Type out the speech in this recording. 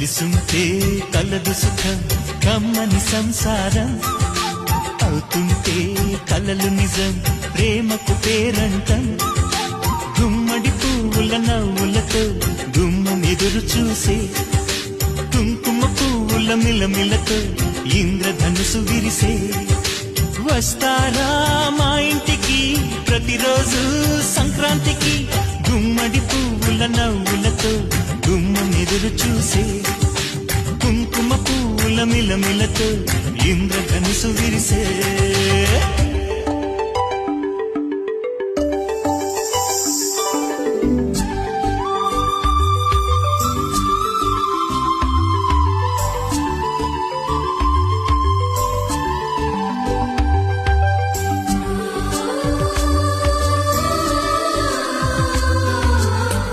కలిసుంటే కలదు సుఖం కమ్మని సంసారం అవుతుంటే కలలు నిజం ప్రేమకు పేరంటం గుమ్మడి పువ్వుల నవ్వులతో గుమ్మం ఎదురు చూసే కుంకుమ పువ్వుల మిలమిలతో ఇంద్రధనుసు విరిసే వస్తారా మా ఇంటికి ప్రతిరోజు సంక్రాంతికి గుమ్మడి పువ్వుల నవ్వులతో గుమ్మం ఎదురు చూసే కుంకుమ పువ్వుల మిలమిలతో ఇంద్రధనుసు విరిసే